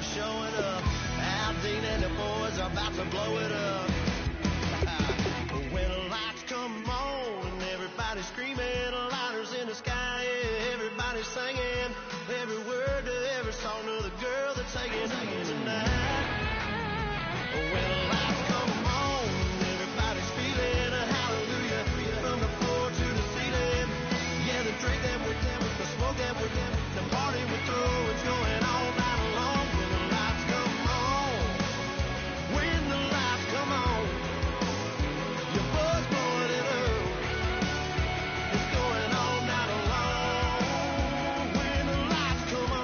are showing up. Al Dean and the boys are about to blow it up. When the lights come on and everybody's screaming, lighters in the sky, yeah, everybody's singing every word to every song of the girl that's singing tonight. When the lights come on, everybody's feeling a hallelujah from the floor to the ceiling. Yeah, the drink that we're doing, the smoke that we're doing, the party we're through, it's going all night long. When the lights come on, when the lights come on, your buzz blowing it up. It's going all night long. When the lights come on.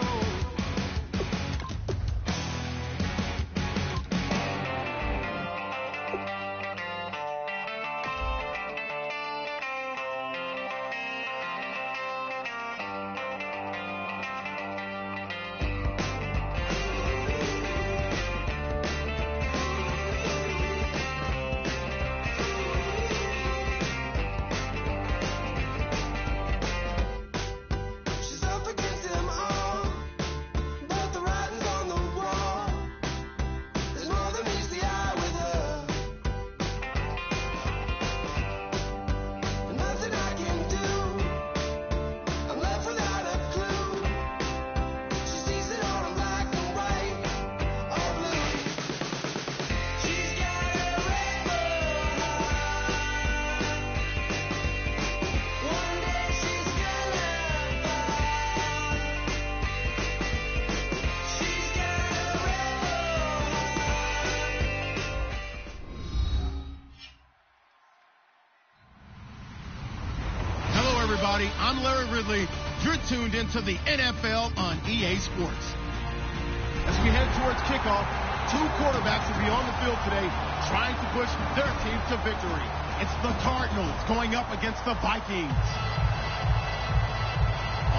She's up against them all, but the writing's on the wall. There's more than meets the eye with her. And nothing I can do, I'm left without a clue. She sees it all in black and white, or blue. She's got a rebel heart. One day she's gonna fight. She's got a rebel heart. Hello, everybody. I'm Larry Ridley. You're tuned into the NFL on EA Sports. As we head towards kickoff, two quarterbacks will be on the field today trying to push their team to victory. It's the Cardinals going up against the Vikings.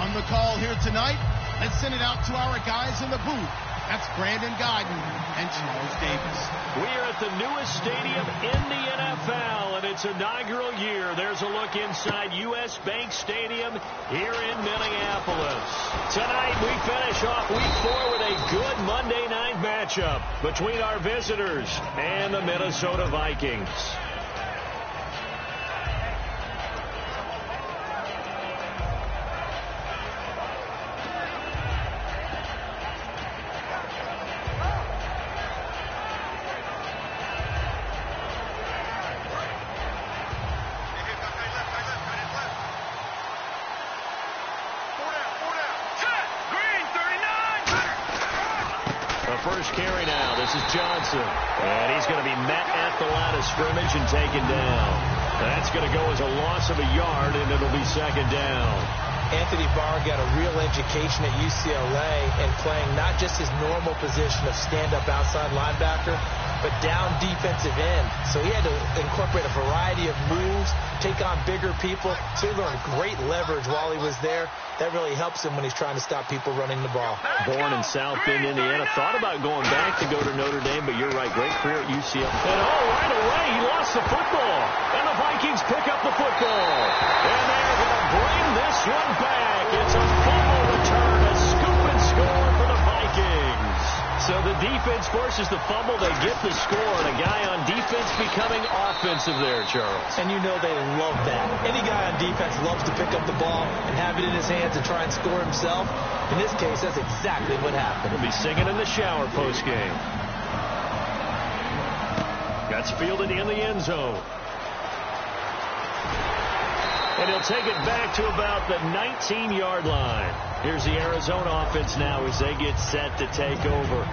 On the call here tonight, let's send it out to our guys in the booth. That's Brandon Guyton and Charles Davis. We are at the newest stadium in the NFL, and its inaugural year. There's a look inside U.S. Bank Stadium here in Minneapolis. Tonight, we finish off Week 4 with a good Monday night matchup between our visitors and the Minnesota Vikings. First carry now. This is Johnson. And he's going to be met at the line of scrimmage and taken down. That's going to go as a loss of a yard, and it'll be second down. Anthony Barr got a real education at UCLA and playing not just his normal position of stand-up outside linebacker, but down defensive end. So he had to incorporate a variety of moves, take on bigger people. So he learned great leverage while he was there. That really helps him when he's trying to stop people running the ball. Born in South Bend, Indiana. Thought about going back to go to Notre Dame, but you're right. Great career at UCLA. And right away, he lost the football. And the Vikings pick up the football. And they're going to bring this one back. It's a fumble return, a scoop and score for the Vikings. So the defense forces the fumble. They get the score, and a guy on defense becoming offensive there, Charles. And you know they love that. Any guy on defense loves to pick up the ball and have it in his hands and try and score himself. In this case, that's exactly what happened. He'll be singing in the shower postgame. Gets fielded in the end zone. And he'll take it back to about the 19-yard line. Here's the Arizona offense now as they get set to take over.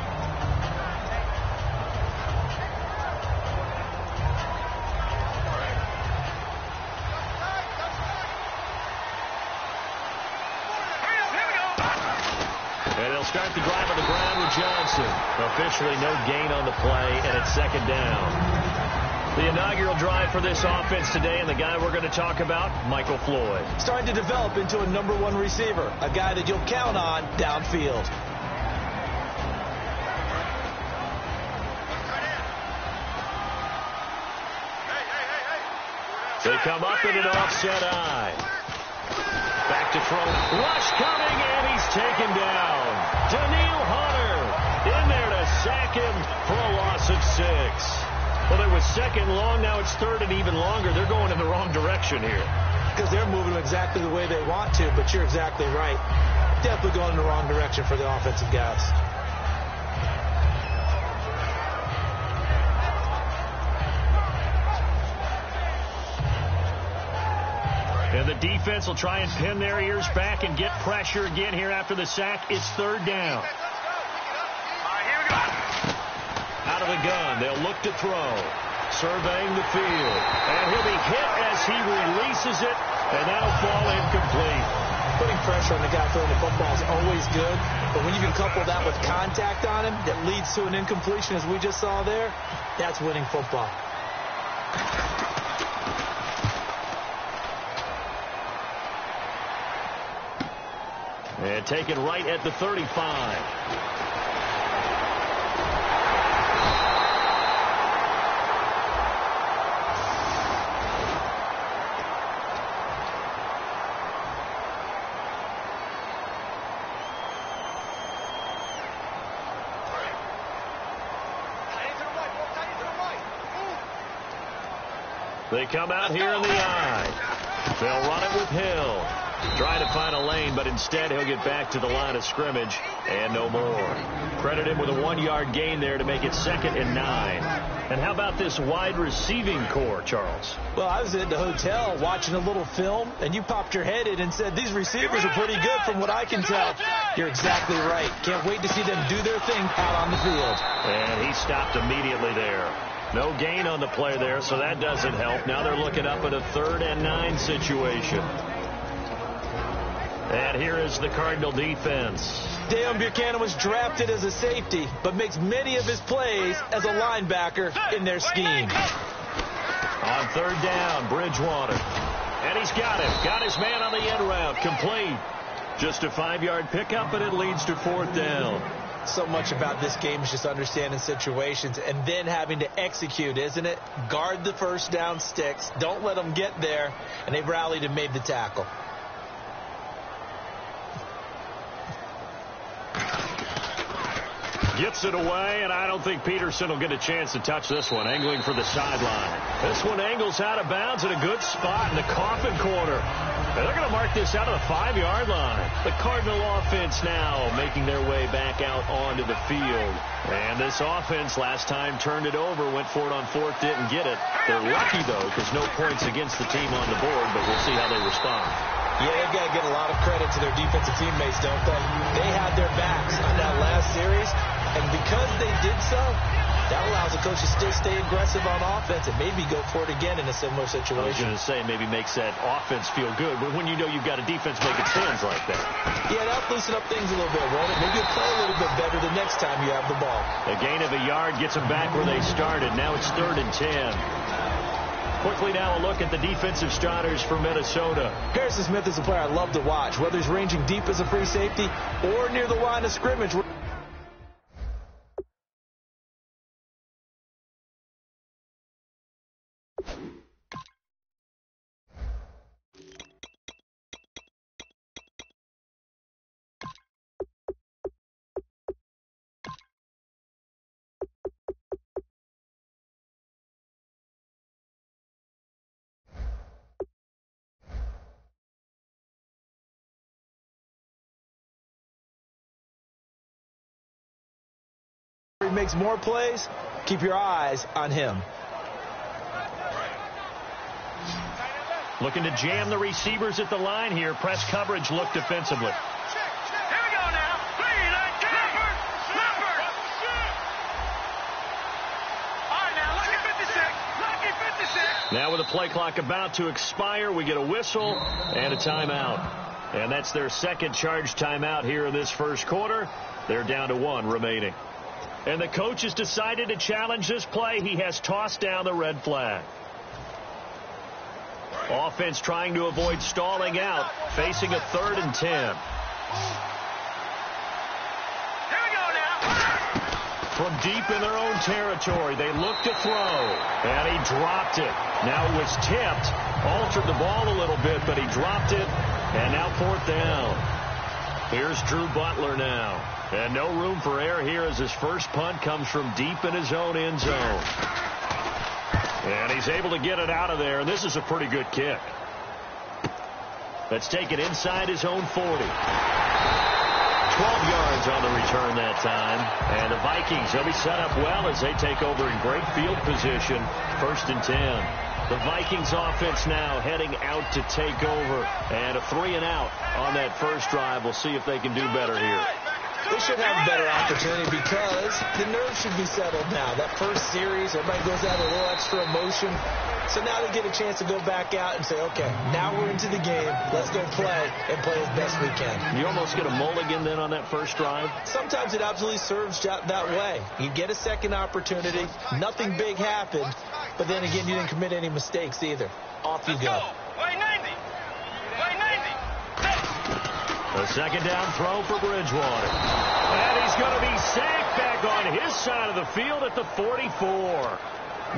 And they'll start the drive on the ground with Johnson. Officially no gain on the play, and it's second down. The inaugural drive for this offense today, and the guy we're going to talk about, Michael Floyd. Starting to develop into a #1 receiver, a guy that you'll count on downfield. They come up in an offset eye. Back to throw. Rush coming, and he's taken down. Daniil Hunter in second for a loss of 6. Well, it was second long. Now it's third and even longer. They're going in the wrong direction here. Because they're moving exactly the way they want to, but you're exactly right. Definitely going in the wrong direction for the offensive guys. And the defense will try and pin their ears back and get pressure again here after the sack. It's third down. Out of the gun, they'll look to throw. Surveying the field. And he'll be hit as he releases it, and that'll fall incomplete. Putting pressure on the guy throwing the football is always good, but when you can couple that with contact on him that leads to an incompletion, as we just saw there, that's winning football. And taken right at the 35. They come out here in the eye. They'll run it with Hill. Trying to find a lane, but instead he'll get back to the line of scrimmage and no more. Credit him with a 1-yard gain there to make it 2nd and 9. And how about this wide receiving core, Charles? Well, I was at the hotel watching a little film, and you popped your head in and said, these receivers are pretty good from what I can tell. You're exactly right. Can't wait to see them do their thing out on the field. And he stopped immediately there. No gain on the play there, so that doesn't help. Now they're looking up at a 3rd and 9 situation. And here is the Cardinal defense. Deion Buchanan was drafted as a safety, but makes many of his plays as a linebacker in their scheme. On 3rd down, Bridgewater. And he's got him. Got his man on the end route. Complete. Just a 5-yard pickup, and it leads to 4th down. So much about this game is just understanding situations and then having to execute, isn't it? Guard the first down sticks. Don't let them get there. And they've rallied and made the tackle. Gets it away, and I don't think Peterson will get a chance to touch this one. Angling for the sideline. This one angles out of bounds at a good spot in the coffin corner. And they're going to mark this out of the 5-yard line. The Cardinal offense now making their way back out onto the field. And this offense last time turned it over, went for it on 4th, didn't get it. They're lucky, though, because no points against the team on the board, but we'll see how they respond. Yeah, they've got to get a lot of credit to their defensive teammates, don't they? They had their backs on that last series, and because they did so, that allows the coach to still stay aggressive on offense and maybe go for it again in a similar situation. I was going to say maybe makes that offense feel good, but when you know you've got a defense making stands like that. Yeah, that'll loosen up things a little bit, won't it? Maybe you'll play a little bit better the next time you have the ball. A gain of a yard gets them back where they started. Now it's 3rd and 10. Quickly now a look at the defensive starters for Minnesota. Harrison Smith is a player I love to watch, whether he's ranging deep as a free safety or near the line of scrimmage. He makes more plays, keep your eyes on him. Looking to jam the receivers at the line here. Press coverage look defensively. Here we go now. 3, 9, Leopard. All right, now, lucky 56. Now with the play clock about to expire, we get a whistle and a timeout. And that's their second charge timeout here in this first quarter. They're down to 1 remaining. And the coach has decided to challenge this play. He has tossed down the red flag. Offense trying to avoid stalling out, facing a 3rd and 10. Here we go now. From deep in their own territory, they look to throw, and he dropped it. Now it was tipped, altered the ball a little bit, but he dropped it, and now 4th down. Here's Drew Butler now. And no room for error here as his first punt comes from deep in his own end zone. And he's able to get it out of there. And this is a pretty good kick. That's taken inside his own 40. 12 yards on the return that time. And the Vikings, they'll be set up well as they take over in great field position. 1st and 10. The Vikings offense now heading out to take over. And a 3-and-out on that first drive. We'll see if they can do better here. They should have a better opportunity because the nerves should be settled now. That first series, everybody goes out a little extra emotion. So now they get a chance to go back out and say, okay, now we're into the game. Let's go play and play as best we can. You almost get a mulligan then on that first drive? Sometimes it absolutely serves that way. You get a second opportunity. Nothing big happened. But then again, you didn't commit any mistakes either. Off you go. A second down throw for Bridgewater. And he's going to be sacked back on his side of the field at the 44.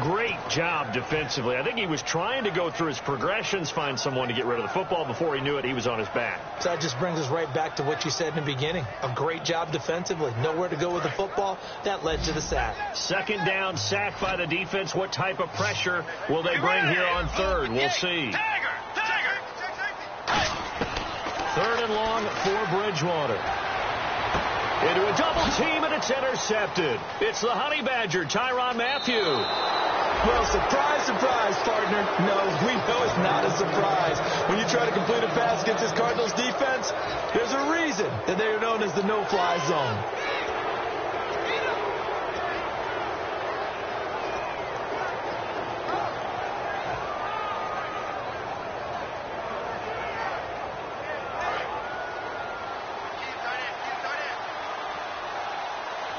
Great job defensively. I think he was trying to go through his progressions, find someone to get rid of the football. Before he knew it, he was on his back. So that just brings us right back to what you said in the beginning. A great job defensively. Nowhere to go with the football. That led to the sack. Second down, sack by the defense. What type of pressure will they bring here on third? We'll see. Third and long for Bridgewater. Into a double team, and it's intercepted. It's the Honey Badger, Tyrann Mathieu. Well, surprise, surprise, partner. No, we know it's not a surprise. When you try to complete a pass against this Cardinals defense, there's a reason that they are known as the no-fly zone.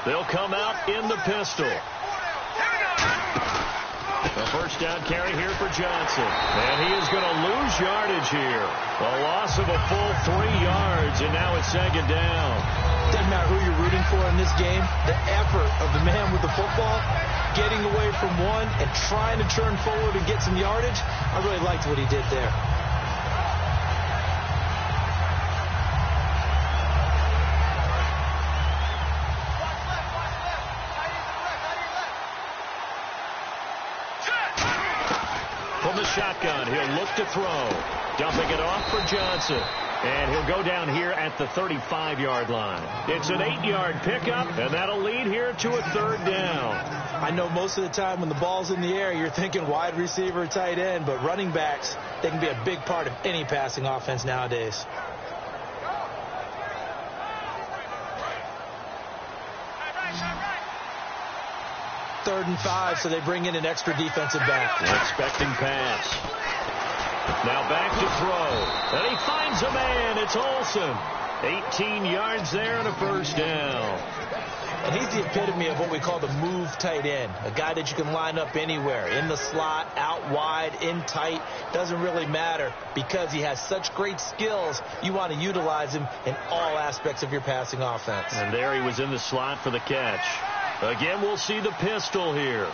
They'll come out in the pistol. A first down carry here for Johnson. And he is going to lose yardage here. A loss of a full 3 yards, and now it's second down. Doesn't matter who you're rooting for in this game. The effort of the man with the football, getting away from one and trying to turn forward and get some yardage, I really liked what he did there. Shotgun. He'll look to throw. Dumping it off for Johnson. And he'll go down here at the 35-yard line. It's an 8-yard pickup, and that'll lead here to a third down. I know most of the time when the ball's in the air, you're thinking wide receiver, tight end, but running backs, they can be a big part of any passing offense nowadays. Third and 5, so they bring in an extra defensive back. Expecting pass. Now back to throw. And he finds a man. It's Olsen. 18 yards there and a first down. And he's the epitome of what we call the move tight end. A guy that you can line up anywhere. In the slot, out wide, in tight. Doesn't really matter because he has such great skills. You want to utilize him in all aspects of your passing offense. And there he was in the slot for the catch. Again, we'll see the pistol here.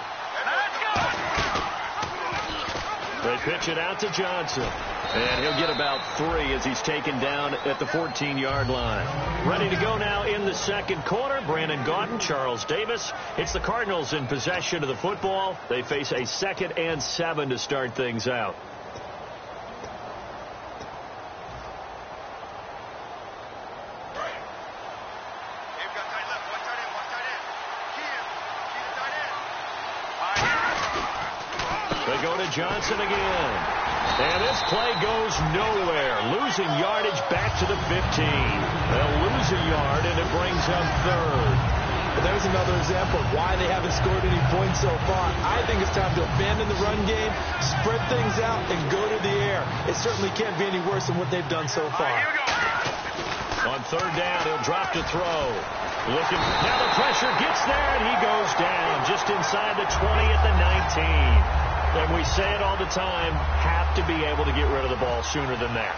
They pitch it out to Johnson. And he'll get about 3 as he's taken down at the 14-yard line. Ready to go now in the second quarter. Brandon Gaudin, Charles Davis. It's the Cardinals in possession of the football. They face a 2nd and 7 to start things out. Johnson again. And this play goes nowhere. Losing yardage back to the 15. They'll lose a yard, and it brings up third. But there's another example of why they haven't scored any points so far. I think it's time to abandon the run game, spread things out, and go to the air. It certainly can't be any worse than what they've done so far. On third down, he'll drop to throw. Looking. Now the pressure gets there, and he goes down just inside the 20 at the 19. And we say it all the time, have to be able to get rid of the ball sooner than that.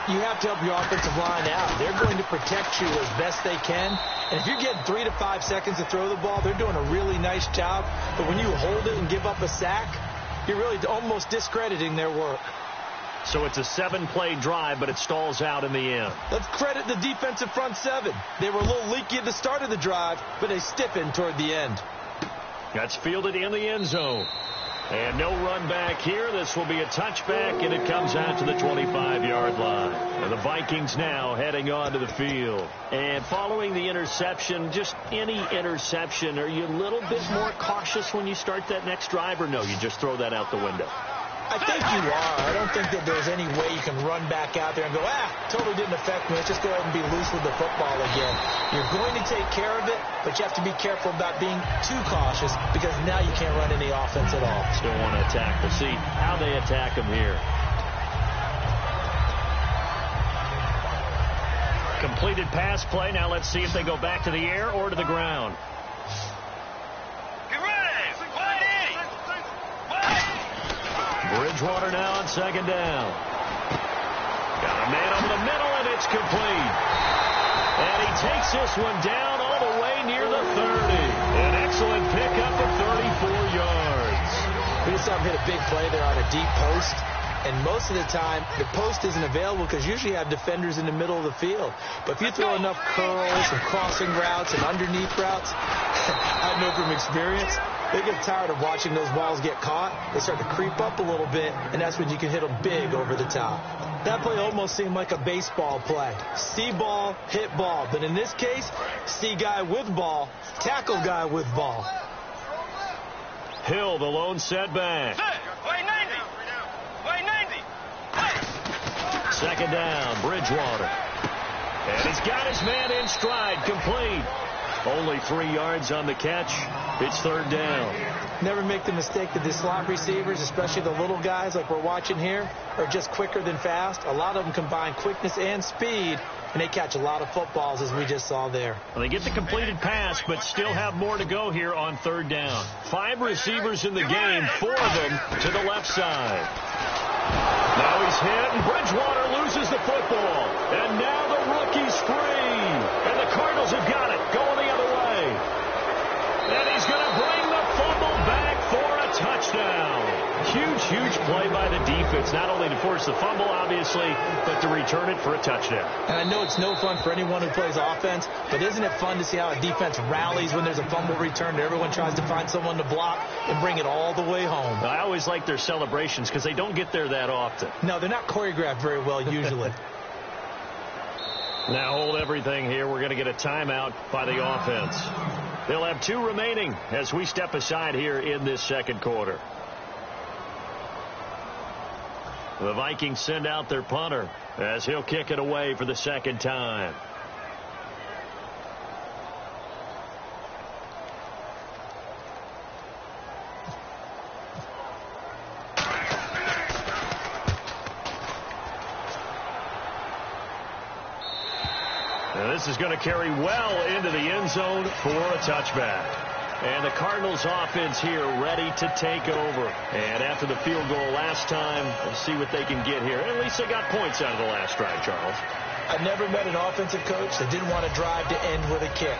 You have to help your offensive line out. They're going to protect you as best they can. And if you're getting 3 to 5 seconds to throw the ball, they're doing a really nice job. But when you hold it and give up a sack, you're really almost discrediting their work. So it's a 7-play drive, but it stalls out in the end. Let's credit the defensive front seven. They were a little leaky at the start of the drive, but they stiffened toward the end. That's fielded in the end zone. And no run back here. This will be a touchback, and it comes out to the 25-yard line. And the Vikings now heading onto the field. And following the interception, just any interception, are you a little bit more cautious when you start that next drive, or no, you just throw that out the window? I think you are. I don't think that there's any way you can run back out there and go, totally didn't affect me. Let's just go ahead and be loose with the football again. You're going to take care of it, but you have to be careful about being too cautious because now you can't run any offense at all. Still want to attack. We'll see how they attack them here. Completed pass play. Now let's see if they go back to the air or to the ground. Bridgewater now on second down. Got a man over the middle, and it's complete. And he takes this one down all the way near the 30. An excellent pickup of 34 yards. We just saw him hit a big play there on a deep post. And most of the time, the post isn't available because usually you have defenders in the middle of the field. But if you throw enough curls and crossing routes and underneath routes, I know from experience, they get tired of watching those balls get caught. They start to creep up a little bit, and that's when you can hit them big over the top. That play almost seemed like a baseball play. See ball, hit ball. But in this case, see guy with ball, tackle guy with ball. Hill, the lone setback. Second down, Bridgewater. And he's got his man in stride, complete. Only 3 yards on the catch. It's third down. Never make the mistake that the slot receivers, especially the little guys like we're watching here, are just quicker than fast. A lot of them combine quickness and speed, and they catch a lot of footballs, as we just saw there. Well, they get the completed pass, but still have more to go here on third down. 5 receivers in the game, 4 of them to the left side. Now he's hit, and Bridgewater loses the football. And now the rookie's free. And the Cardinals have got it, going the other way. And he's going to bring the fumble back for a touchdown. Huge play by the defense, not only to force the fumble, obviously, but to return it for a touchdown. And I know it's no fun for anyone who plays offense, but isn't it fun to see how a defense rallies when there's a fumble return and everyone tries to find someone to block and bring it all the way home? I always like their celebrations because they don't get there that often. No, they're not choreographed very well usually. Now hold everything here. We're going to get a timeout by the offense. They'll have 2 remaining as we step aside here in this second quarter. The Vikings send out their punter as he'll kick it away for the second time. And this is going to carry well into the end zone for a touchback. And the Cardinals offense here ready to take over. And after the field goal last time, we'll see what they can get here. At least they got points out of the last drive, Charles. I never met an offensive coach that didn't want to drive to end with a kick.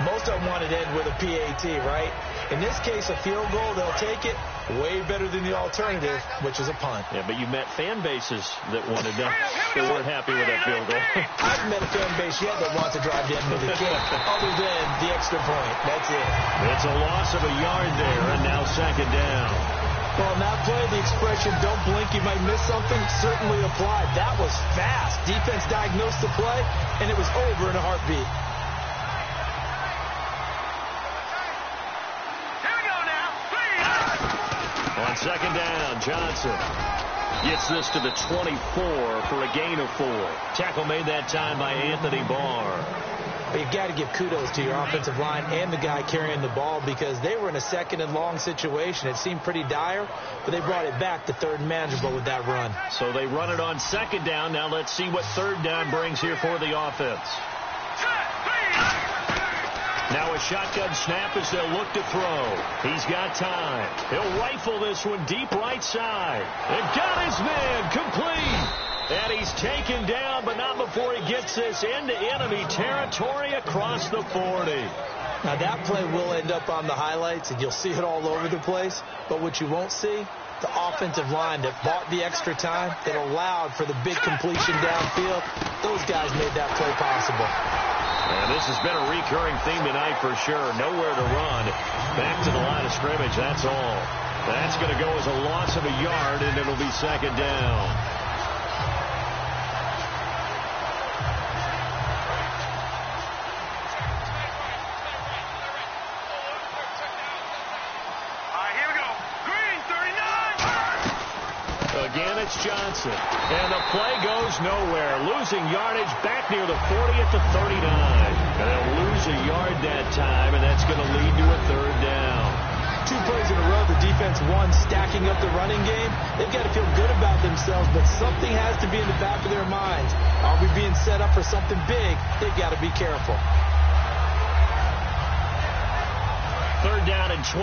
Most of them wanted to end with a PAT, right? In this case, a field goal, they'll take it. Way better than the alternative, which is a punt. Yeah, but you met fan bases that wanted to, that weren't happy with that field goal. I've met a fan base yet that wants to drive to end with a kick, other than the extra point. That's it. It's a loss of a yard there, and now second down. Well, in that play, the expression, don't blink, you might miss something, certainly applied. That was fast. Defense diagnosed the play, and it was over in a heartbeat. On second down, Johnson gets this to the 24 for a gain of 4. Tackle made that time by Anthony Barr. But you've got to give kudos to your offensive line and the guy carrying the ball because they were in a second and long situation. It seemed pretty dire, but they brought it back to third and manageable with that run. So they run it on second down. Now let's see what third down brings here for the offense. Now a shotgun snap as they'll look to throw. He's got time. He'll rifle this one deep right side. And got his man complete. And he's taken down, but not before he gets this into enemy territory across the 40. Now that play will end up on the highlights, and you'll see it all over the place. But what you won't see The offensive line that bought the extra time, that allowed for the big completion downfield, those guys made that play possible. And this has been a recurring theme tonight for sure. Nowhere to run. Back to the line of scrimmage, that's all. That's going to go as a loss of a yard, and it'll be second down. Here we go. Green, 39. Again, it's Johnson. And the play goes nowhere. Losing yardage back near the 40 at the 39. And they'll lose a yard that time, and that's going to lead to a third down. 2 plays in a row, the defense won, stacking up the running game. They've got to feel good about themselves, but something has to be in the back of their minds. Are we being set up for something big? They've got to be careful. Third down and 12.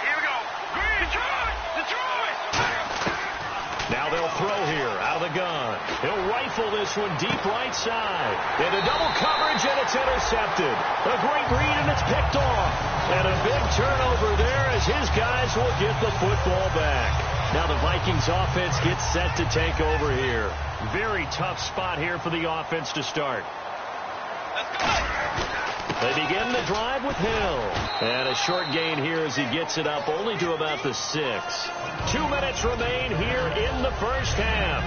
Here we go. Green, Detroit. Now they'll throw here out of the gun. He'll rifle this one deep right side. Into double coverage, and it's intercepted. A great read, and it's picked off. And a big turnover there as his guys will get the football back. Now the Vikings offense gets set to take over here. Very tough spot here for the offense to start. They begin the drive with Hill. And a short gain here as he gets it up only to about the 6. 2 minutes remain here in the first half.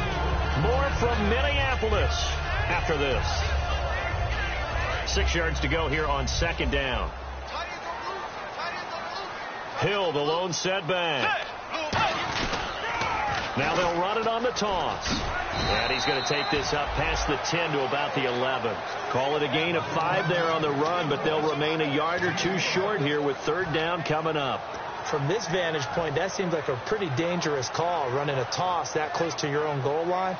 More from Minneapolis after this. 6 yards to go here on second down. Hill, the lone setback. Now they'll run it on the toss. And he's going to take this up past the 10 to about the 11. Call it a gain of 5 there on the run, but they'll remain a yard or 2 short here with third down coming up. From this vantage point, that seems like a pretty dangerous call, running a toss that close to your own goal line.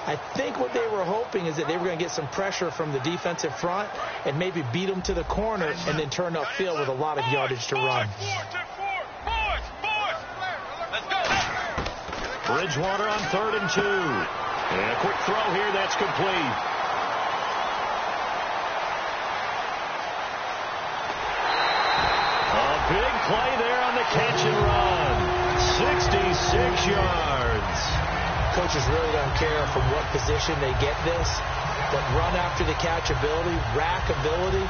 I think what they were hoping is that they were going to get some pressure from the defensive front and maybe beat them to the corner and then turn upfield with a lot of yardage to run. Bridgewater on 3rd and 2. And a quick throw here, that's complete. A big play there on the catch and run. 66 yards. Coaches really don't care from what position they get this, but run after the catch ability, rack ability,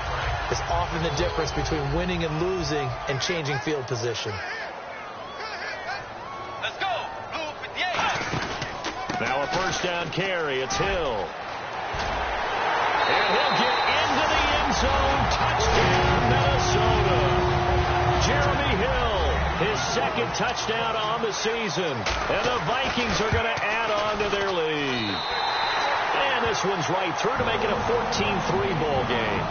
is often the difference between winning and losing and changing field position. Let's go. Blue 58. Now a first down carry. It's Hill. And he'll get into the end zone. Touchdown, Minnesota. Jeremy Hill, his second touchdown on the season. And the Vikings are going to add on to their lead. And this one's right through to make it a 14-3 ball game.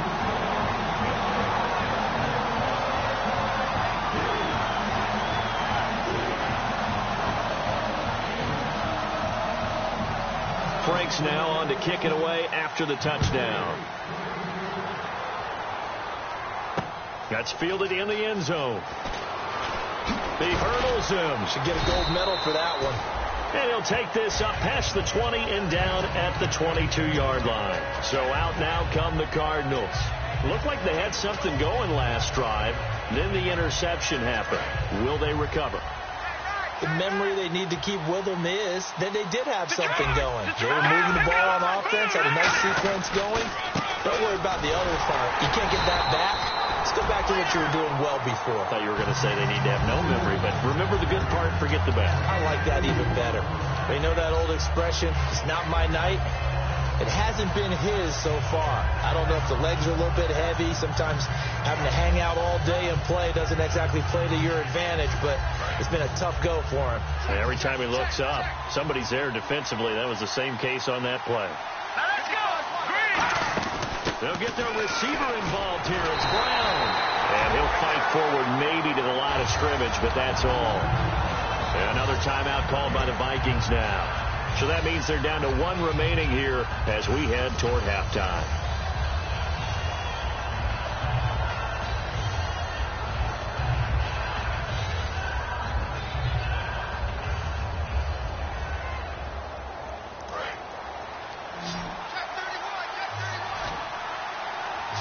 Franks now on to kick it away after the touchdown. That's fielded in the end zone. He hurdles him. Should get a gold medal for that one. And he'll take this up past the 20 and down at the 22-yard line. So out now come the Cardinals. Looked like they had something going last drive. Then the interception happened. Will they recover? The memory they need to keep with them is that they did have something going. They were moving the ball on offense, had a nice sequence going. Don't worry about the other part. You can't get that back. Let's go back to what you were doing well before. I thought you were going to say they need to have no memory, but remember the good part, forget the bad. I like that even better. They know that old expression, it's not my night. It hasn't been his so far. I don't know if the legs are a little bit heavy. Sometimes having to hang out all day and play doesn't exactly play to your advantage, but it's been a tough go for him. And every time he looks up, somebody's there defensively. That was the same case on that play. Now let's go. Green. They'll get their receiver involved here. It's Brown. And he'll fight forward maybe to the line of scrimmage, but that's all. And another timeout called by the Vikings now. So that means they're down to 1 remaining here as we head toward halftime.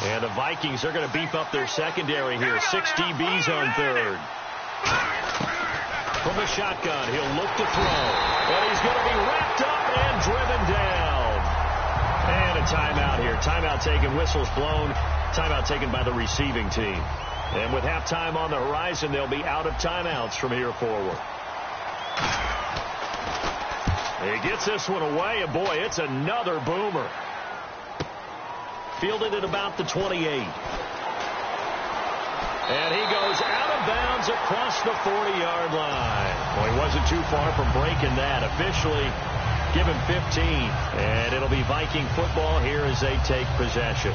And the Vikings are going to beef up their secondary here. 6 DBs on third. From the shotgun, he'll look to throw. And he's going to be wrapped up and driven down. And a timeout here. Timeout taken, whistles blown. Timeout taken by the receiving team. And with halftime on the horizon, they'll be out of timeouts from here forward. He gets this one away, and boy, it's another boomer. Fielded at about the 28. And he goes out of bounds across the 40-yard line. Well, he wasn't too far from breaking that. Officially, give him 15. And it'll be Viking football here as they take possession.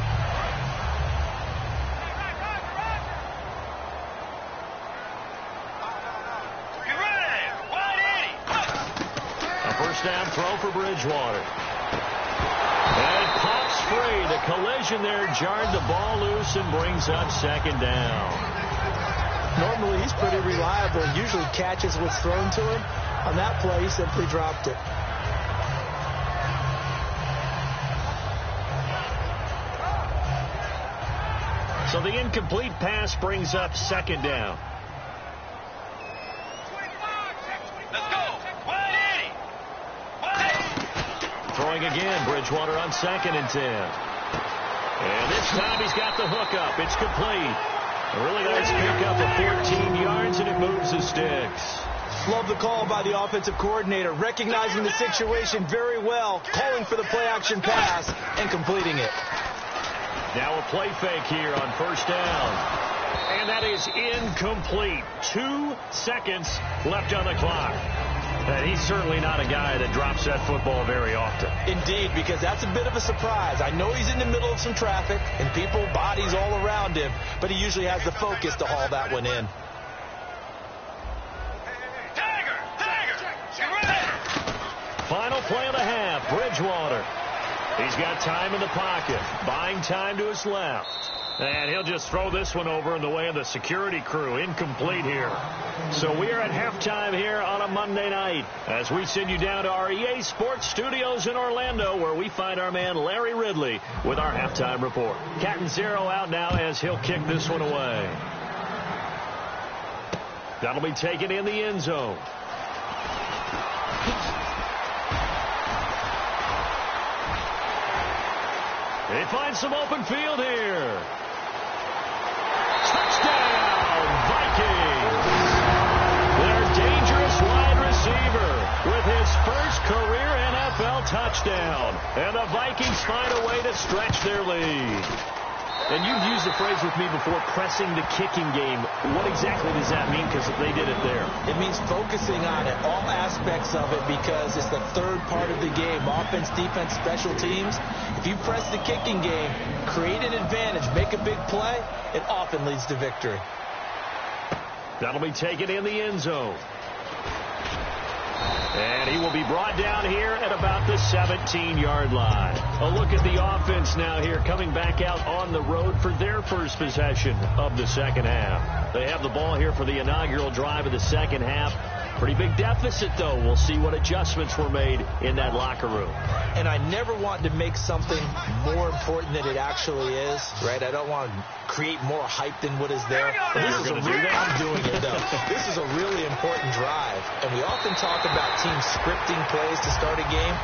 A first down throw for Bridgewater. And it pops free. The collision there jarred the ball loose and brings up second down. Normally, he's pretty reliable. Usually catches what's thrown to him. On that play, he simply dropped it. So the incomplete pass brings up second down. Let's go. 180. Throwing again, Bridgewater on 2nd and 10. And this time he's got the hook up. It's complete. A really nice pickup of 14 yards, and it moves the sticks. Love the call by the offensive coordinator, recognizing the situation very well, calling for the play-action pass, and completing it. Now a play fake here on first down. And that is incomplete. 2 seconds left on the clock. And he's certainly not a guy that drops that football very often. Indeed, because that's a bit of a surprise. I know he's in the middle of some traffic and people, bodies all around him, but he usually has the focus to haul that one in. Final play of the half, Bridgewater. He's got time in the pocket, buying time to his left. And he'll just throw this one over in the way of the security crew. Incomplete here. So we are at halftime here on a Monday night as we send you down to our EA Sports Studios in Orlando, where we find our man Larry Ridley with our halftime report. Captain Zero out now as he'll kick this one away. That'll be taken in the end zone. They find some open field here. Touchdown, Vikings! Their dangerous wide receiver with his first career NFL touchdown. And the Vikings find a way to stretch their lead. And you've used the phrase with me before, pressing the kicking game. What exactly does that mean? Because they did it there. It means focusing on it, all aspects of it, because it's the third part of the game. Offense, defense, special teams. If you press the kicking game, create an advantage, make a big play, it often leads to victory. That'll be taken in the end zone. And he will be brought down here at about the 17-yard line. A look at the offense now here, coming back out on the road for their first possession of the second half. They have the ball here for the inaugural drive of the second half. Pretty big deficit, though. We'll see what adjustments were made in that locker room. And I never want to make something more important than it actually is, right? I don't want to create more hype than what is there. This is I'm doing it, though. This is a really important drive. And we often talk about teams scripting plays to start a game.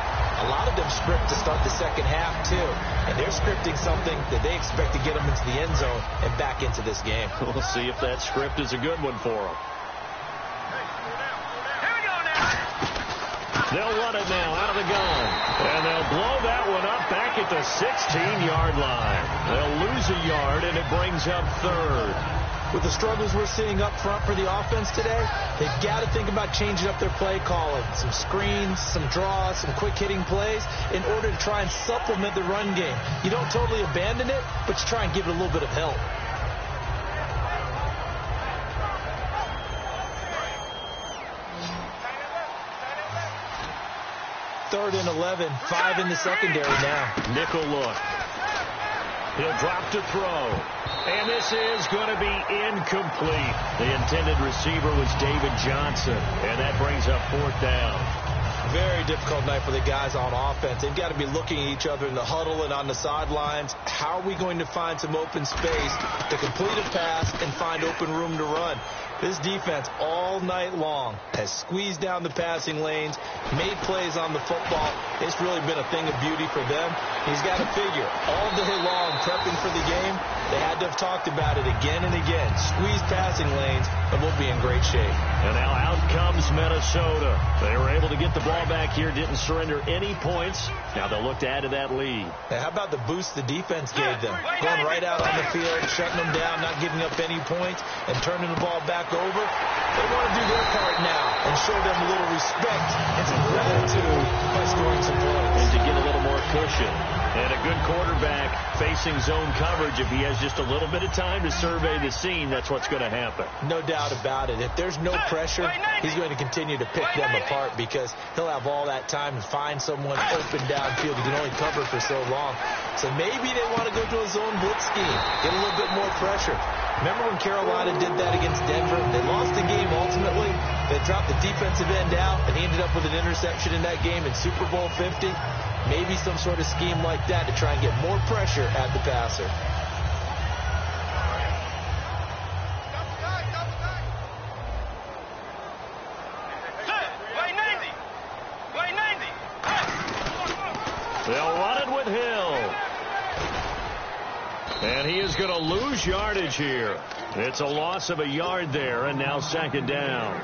A lot of them script to start the second half, too. And they're scripting something that they expect to get them into the end zone and back into this game. We'll see if that script is a good one for them. They'll run it now out of the gun. And they'll blow that one up back at the 16-yard line. They'll lose a yard, and it brings up third. With the struggles we're seeing up front for the offense today, they've got to think about changing up their play calling. Some screens, some draws, some quick-hitting plays in order to try and supplement the run game. You don't totally abandon it, but you try and give it a little bit of help. Third and 11, 5 in the secondary now. Nickel look. He'll drop to throw. And this is going to be incomplete. The intended receiver was David Johnson. And that brings up fourth down. Very difficult night for the guys on offense. They've got to be looking at each other in the huddle and on the sidelines. How are we going to find some open space to complete a pass and find open room to run? This defense all night long has squeezed down the passing lanes, made plays on the football. It's really been a thing of beauty for them. He's got to figure all day long prepping for the game. They had to have talked about it again and again. Squeeze passing lanes, and we'll be in great shape. And now out comes Minnesota. They were able to get the ball back here, didn't surrender any points. Now they'll look to add to that lead. Now, how about the boost the defense gave them? Going right out on the field, shutting them down, not giving up any points, and turning the ball back over. They want to do their part now and show them a little respect and some gratitude by scoring some points. And to get a little more cushion. And a good quarterback facing zone coverage. If he has just a little bit of time to survey the scene, that's what's going to happen. No doubt about it. If there's no pressure, he's going to continue to pick them apart because he'll have all that time to find someone open downfield. He can only cover for so long. So maybe they want to go to a zone blitz scheme, get a little bit more pressure. Remember when Carolina did that against Denver? They lost the game ultimately. They dropped the defensive end out, and he ended up with an interception in that game in Super Bowl 50. Maybe some sort of scheme like that to try and get more pressure at the passer. They'll run it with Hill. And he is going to lose yardage here. It's a loss of a yard there, and now second down.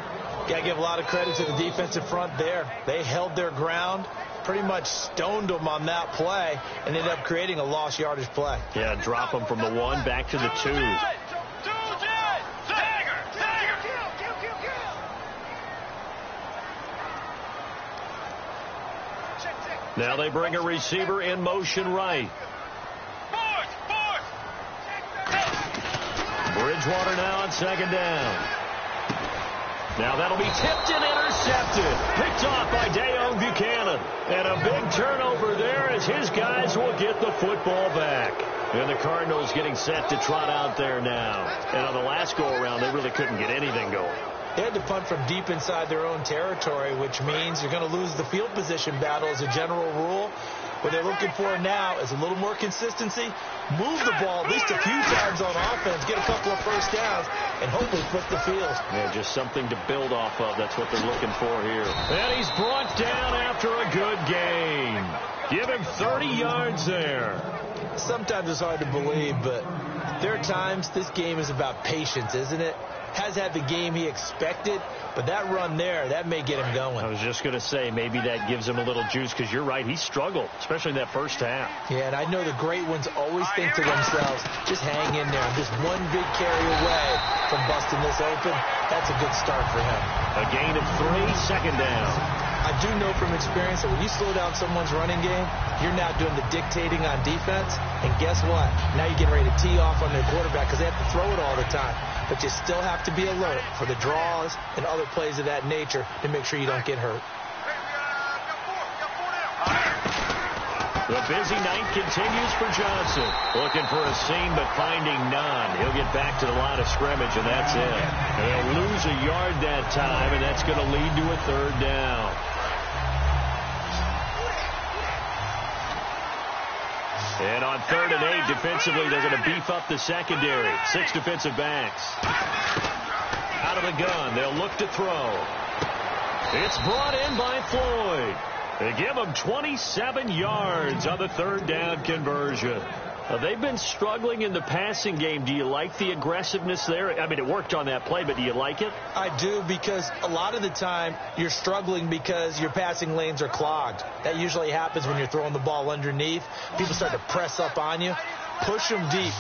Got to give a lot of credit to the defensive front there. They held their ground, pretty much stoned them on that play, and ended up creating a lost yardage play. Yeah, drop them from the 1 back to the 2. Now they bring a receiver in motion right. Bridgewater now on second down. Now that'll be tipped and intercepted. Picked off by Deone Buchanan. And a big turnover there as his guys will get the football back. And the Cardinals getting set to trot out there now. And on the last go-around, they really couldn't get anything going. They had to punt from deep inside their own territory, which means you're going to lose the field position battle as a general rule. What they're looking for now is a little more consistency, move the ball at least a few times on offense, get a couple of first downs, and hopefully flip the field. Yeah, just something to build off of. That's what they're looking for here. And he's brought down after a good game. Give him 30 yards there. Sometimes it's hard to believe, but there are times this game is about patience, isn't it? Has had the game he expected, but that run there, that may get him going. I was just going to say, maybe that gives him a little juice, because you're right, he struggled, especially in that first half. Yeah, and I know the great ones always think to themselves, just hang in there. I'm just one big carry away from busting this open. That's a good start for him. A gain of 3, second down. I do know from experience that when you slow down someone's running game, you're now doing the dictating on defense, and guess what? Now you're getting ready to tee off on their quarterback because they have to throw it all the time. But you still have to be alert for the draws and other plays of that nature to make sure you don't get hurt. The busy night continues for Johnson. Looking for a seam, but finding none. He'll get back to the line of scrimmage, and that's it. And they'll lose a yard that time, and that's going to lead to a third down. And on 3rd and 8, defensively, they're going to beef up the secondary. 6 defensive backs. Out of the gun, they'll look to throw. It's brought in by Floyd. They give him 27 yards on the 3rd down conversion. They've been struggling in the passing game. Do you like the aggressiveness there? I mean, it worked on that play, but do you like it? I do, because a lot of the time you're struggling because your passing lanes are clogged. That usually happens when you're throwing the ball underneath. People start to press up on you. Push them deep.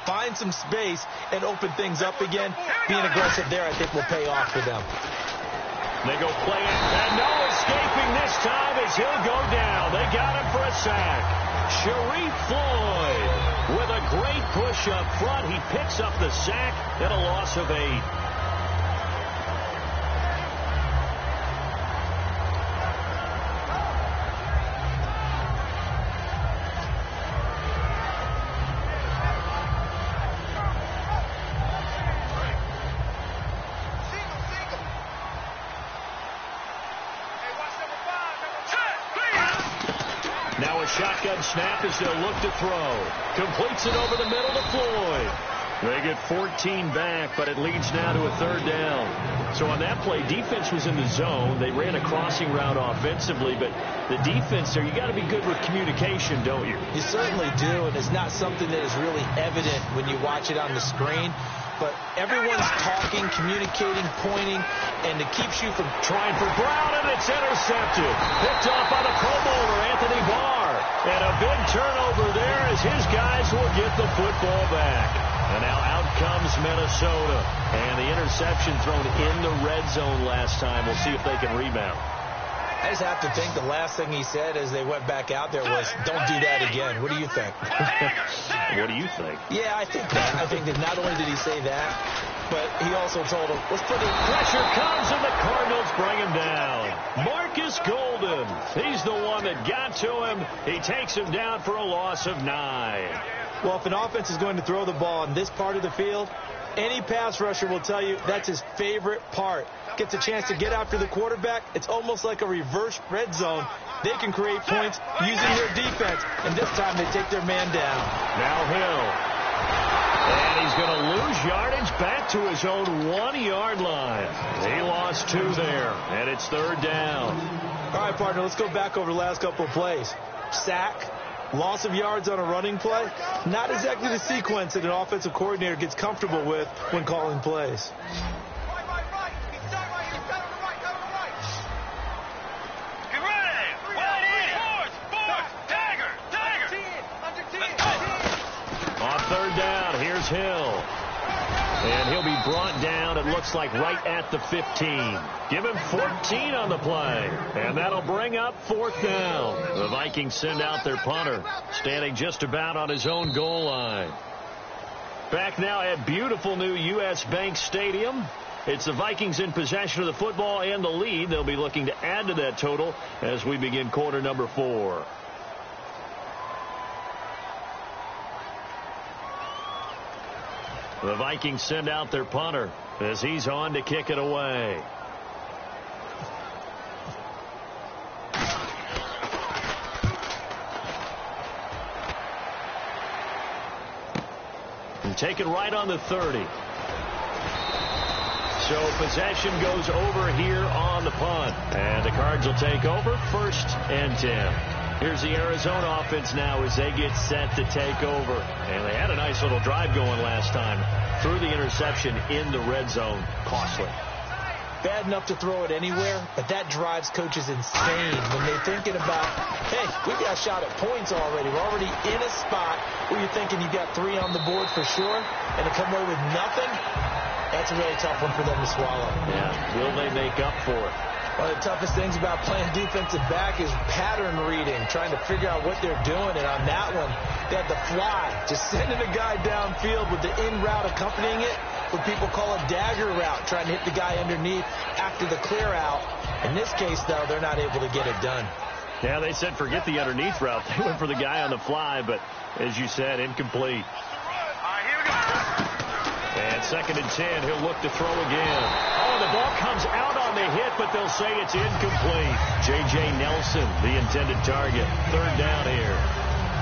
Find some space and open things up again. Being aggressive there, I think, will pay off for them. They go play it, and no escaping this time as he'll go down. They got him for a sack. Sharif Floyd with a great push up front. He picks up the sack and a loss of 8. shotgun snap as they'll look to throw. Completes it over the middle to Floyd. They get 14 back, but it leads now to a 3rd down. So on that play, defense was in the zone. They ran a crossing route offensively, but the defense there, you got to be good with communication, don't you? You certainly do, and it's not something that is really evident when you watch it on the screen. But everyone's talking, communicating, pointing, and it keeps you from trying for Brown, and it's intercepted. Picked off by the Pro Bowler, Anthony Barr. And a big turnover there as his guys will get the football back. And now out comes Minnesota. And the interception thrown in the red zone last time. We'll see if they can rebound. I just have to think the last thing he said as they went back out there was, don't do that again. What do you think? What do you think? Yeah, I think that. I think that not only did he say that, but he also told him, let's put it. Pressure comes and the Cardinals bring him down. Marcus Golden. He's the one that got to him. He takes him down for a loss of 9. Well, if an offense is going to throw the ball in this part of the field, any pass rusher will tell you that's his favorite part. Gets a chance to get after the quarterback. It's almost like a reverse red zone. They can create points using their defense, and this time they take their man down. Now Hill. And he's going to lose yardage back to his own 1-yard line. He lost 2 there, and it's 3rd down. All right, partner, let's go back over the last couple of plays. Sack, loss of yards on a running play. Not exactly the sequence that an offensive coordinator gets comfortable with when calling plays. On 3rd down, here's Hill. And he'll be brought down, it looks like, right at the 15. Give him 14 on the play. And that'll bring up 4th down. The Vikings send out their punter, standing just about on his own goal line. Back now at beautiful new U.S. Bank Stadium. It's the Vikings in possession of the football and the lead. They'll be looking to add to that total as we begin quarter number 4. The Vikings send out their punter as he's on to kick it away. And taken right on the 30. So possession goes over here on the punt. And the Cards will take over 1st and 10. Here's the Arizona offense now as they get set to take over. And they had a nice little drive going last time. Threw the interception in the red zone. Costly. Bad enough to throw it anywhere, but that drives coaches insane when they're thinking about, hey, we got a shot at points already. We're already in a spot where you're thinking you got 3 on the board for sure, and to come away with nothing, that's a really tough one for them to swallow. Yeah, will they make up for it? One of the toughest things about playing defensive back is pattern reading, trying to figure out what they're doing. And on that one, they had the fly, just sending a guy downfield with the in route accompanying it, what people call a dagger route, trying to hit the guy underneath after the clear out. In this case, though, they're not able to get it done. Yeah, they said forget the underneath route. They went for the guy on the fly, but as you said, incomplete. And 2nd and 10, he'll look to throw again. Oh, the ball comes out on the hit, but they'll say it's incomplete. J.J. Nelson, the intended target. 3rd down here.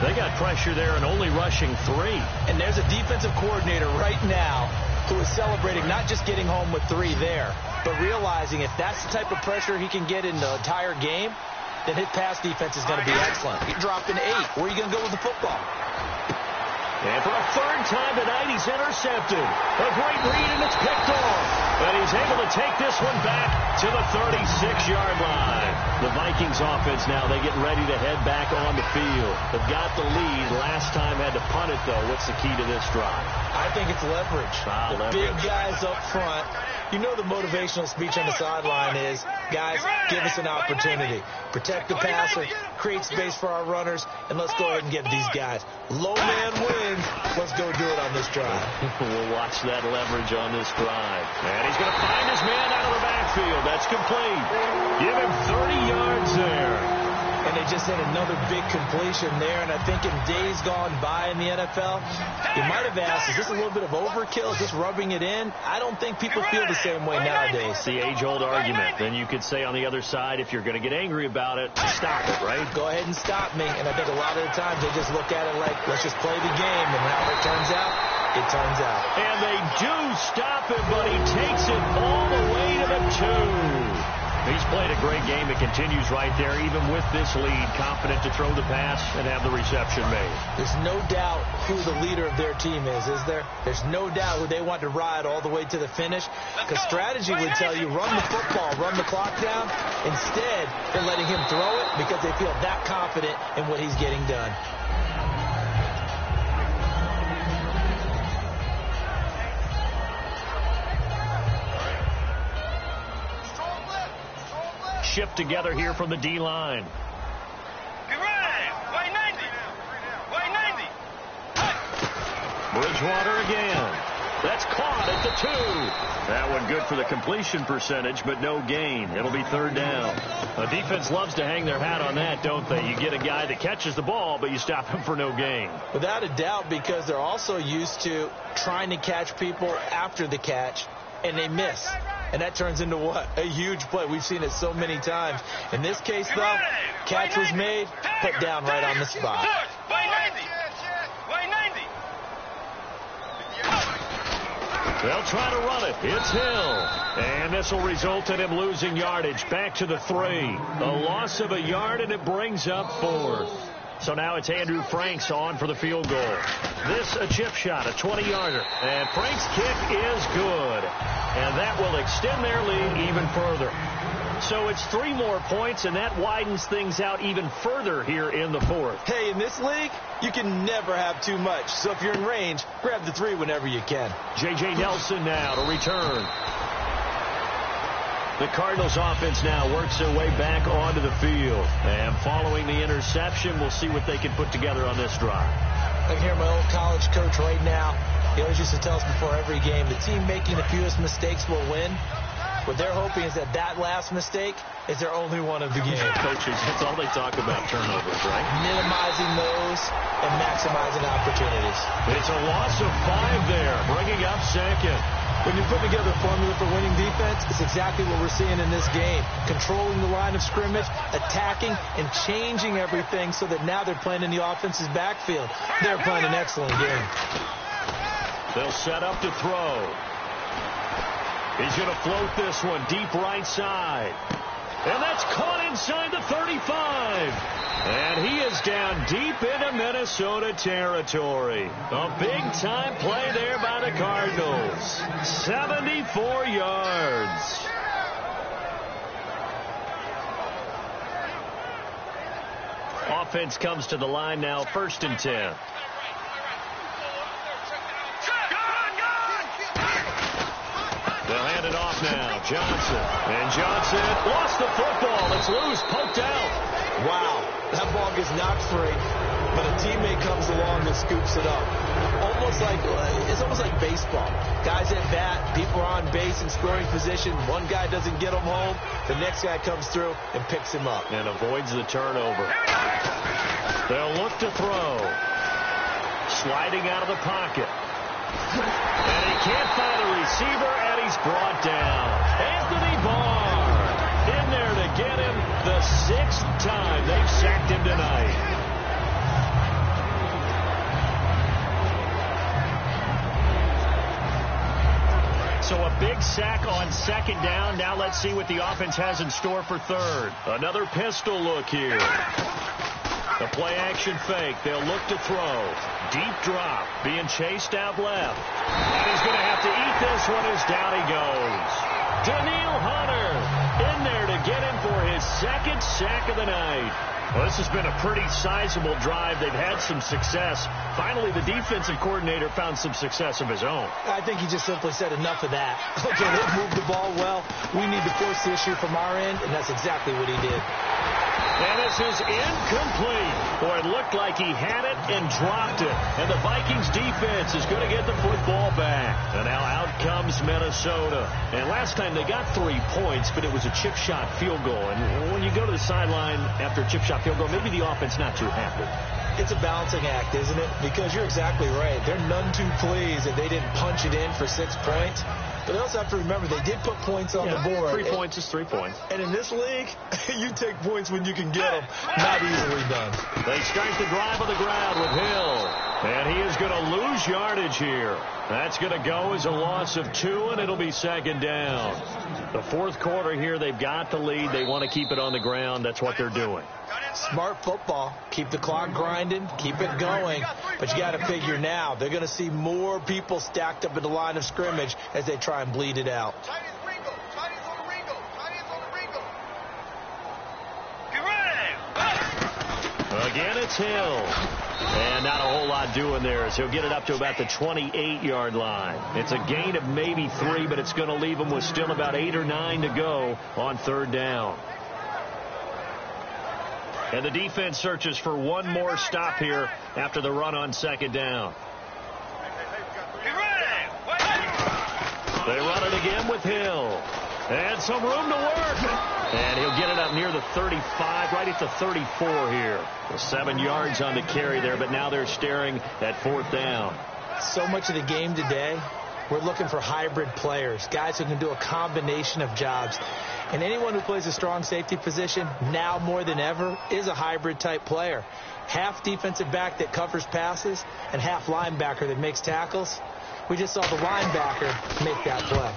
They got pressure there and only rushing 3. And there's a defensive coordinator right now who is celebrating not just getting home with 3 there, but realizing if that's the type of pressure he can get in the entire game, then his pass defense is going to be excellent. He dropped an 8. Where are you going to go with the football? And for a 3rd time tonight, he's intercepted. A great read, and it's picked off. But he's able to take this one back to the 36-yard line. The Vikings offense now, they get ready to head back on the field. They've got the lead. Last time had to punt it, though. What's the key to this drive? I think it's leverage. The big guys up front. You know the motivational speech on the sideline is, guys, give us an opportunity. Protect the passer, create space for our runners, and let's go ahead and get these guys. Low man wins. Let's go do it on this drive. We'll watch that leverage on this drive. And he's going to find his man out of the backfield. That's complete. Give him 30 yards there. And they just had another big completion there. And I think in days gone by in the NFL, you might have asked, is this a little bit of overkill, just rubbing it in? I don't think people feel the same way nowadays. The age-old argument. Then you could say on the other side, if you're going to get angry about it, stop it, right? Go ahead and stop me. And I think a lot of the times they just look at it like, let's just play the game. And how it turns out, it turns out. And they do stop him, but he takes it all the way to the 2. He's played a great game. It continues right there, even with this lead, confident to throw the pass and have the reception made. There's no doubt who the leader of their team is there? There's no doubt who they want to ride all the way to the finish. Because strategy would tell you, run the football, run the clock down. Instead, they're letting him throw it because they feel that confident in what he's getting done. Shipped together here from the D-line. Bridgewater again. That's caught at the 2. That one good for the completion percentage, but no gain. It'll be 3rd down. The defense loves to hang their hat on that, don't they? You get a guy that catches the ball, but you stop him for no gain. Without a doubt, because they're also used to trying to catch people after the catch, and they miss. And that turns into what? A huge play. We've seen it so many times. In this case, though, catch was made, put down right on the spot. They'll try to run it. It's Hill. And this will result in him losing yardage. Back to the 3. A loss of a yard, and it brings up 4th. So now it's Andrew Franks on for the field goal. This a chip shot, a 20-yarder. And Franks' kick is good. And that will extend their lead even further. So it's 3 more points, and that widens things out even further here in the 4th. Hey, in this league, you can never have too much. So if you're in range, grab the 3 whenever you can. J.J. Nelson now to return. The Cardinals offense now works their way back onto the field. And following the interception, we'll see what they can put together on this drive. I can hear my old college coach right now. He always used to tell us before every game, the team making the fewest mistakes will win. What they're hoping is that last mistake is their only one of the game. Coaches, that's all they talk about, turnovers, right? Minimizing those and maximizing opportunities. It's a loss of 5 there, bringing up 2nd. When you put together a formula for winning defense, it's exactly what we're seeing in this game. Controlling the line of scrimmage, attacking, and changing everything so that now they're playing in the offense's backfield. They're playing an excellent game. They'll set up to throw. He's going to float this one deep right side. And that's caught inside the 35. And he is down deep into Minnesota territory. A big-time play there by the Cardinals. 74 yards. Offense comes to the line now, 1st and 10. They'll hand it off now. Johnson. And Johnson lost the football. It's loose. Poked out. Wow. That ball gets knocked free, but a teammate comes along and scoops it up. It's almost like baseball. Guys at bat, people are on base in scoring position. One guy doesn't get him home. The next guy comes through and picks him up. And avoids the turnover. They'll look to throw. Sliding out of the pocket. And he can't find a receiver, and he's brought down. Anthony Barr in there to get him the 6th time they've sacked him tonight. So a big sack on 2nd down. Now let's see what the offense has in store for 3rd. Another pistol look here. The play action fake. They'll look to throw. Deep drop. Being chased out left. And he's going to have to eat this one as down he goes. Daniil Hunter in there to get him for his 2nd sack of the night. Well, this has been a pretty sizable drive. They've had some success. Finally, the defensive coordinator found some success of his own. I think he just simply said enough of that. Okay, they've moved the ball well. We need to force the issue from our end, and that's exactly what he did. And this is incomplete. Boy, it looked like he had it and dropped it. And the Vikings defense is going to get the football back. And now out comes Minnesota. And last time they got 3 points, but it was a chip shot field goal. And when you go to the sideline after a chip shot field goal, maybe the offense not too happy. It's a balancing act, isn't it? Because you're exactly right. They're none too pleased that they didn't punch it in for 6 points. But they also have to remember they did put points on the board. 3 points is 3 points. And in this league, you take points when you can get them. Not easily done. They start the drive on the ground with Hill. And he is going to lose yardage here. That's going to go as a loss of 2, and it'll be 2nd down. The fourth quarter here, they've got the lead. They want to keep it on the ground. That's what they're doing. Smart football. Keep the clock grinding. Keep it going. But you got to figure now, they're going to see more people stacked up at the line of scrimmage as they try and bleed it out. Again, it's Hill. And not a whole lot doing there as he'll get it up to about the 28-yard line. It's a gain of maybe 3, but it's going to leave him with still about 8 or 9 to go on 3rd down. And the defense searches for one more stop here after the run on 2nd down. They run it again with Hill. And some room to work. And he'll get it up near the 35, right at the 34 here. 7 yards on the carry there, but now they're staring at 4th down. So much of the game today, we're looking for hybrid players, guys who can do a combination of jobs. And anyone who plays a strong safety position, now more than ever, is a hybrid type player. Half defensive back that covers passes and half linebacker that makes tackles. We just saw the linebacker make that play.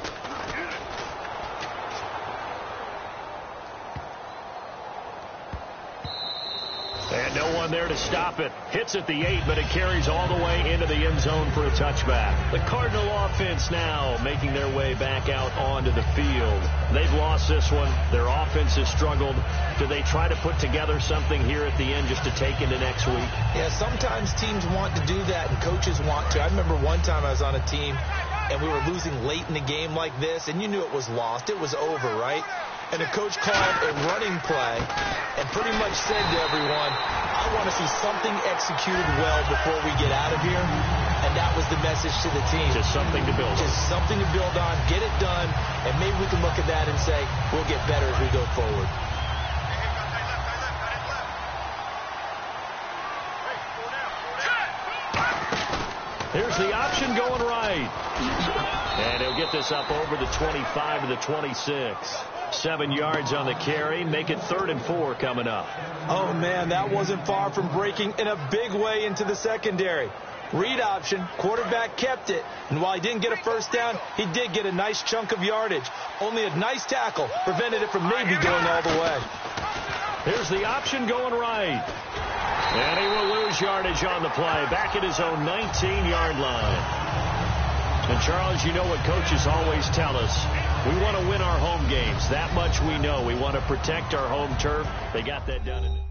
And no one there to stop it. Hits at the 8, but it carries all the way into the end zone for a touchback. The Cardinal offense now making their way back out onto the field. They've lost this one. Their offense has struggled. Do they try to put together something here at the end just to take into next week? Yeah, sometimes teams want to do that and coaches want to. I remember one time I was on a team and we were losing late in the game like this, and you knew it was lost. It was over, right? And the coach called a running play and pretty much said to everyone, I want to see something executed well before we get out of here. And that was the message to the team. Just something to build on. Just something to build on, get it done, and maybe we can look at that and say, we'll get better as we go forward. Here's the option going right. And he'll get this up over the 25 to the 26. 7 yards on the carry. Make it 3rd and 4 coming up. Oh, man, that wasn't far from breaking in a big way into the secondary. Read option. Quarterback kept it. And while he didn't get a first down, he did get a nice chunk of yardage. Only a nice tackle prevented it from maybe going all the way. Here's the option going right. And he will lose yardage on the play. Back at his own 19-yard line. And, Charles, you know what coaches always tell us. We want to win our home games. That much we know. We want to protect our home turf. They got that done in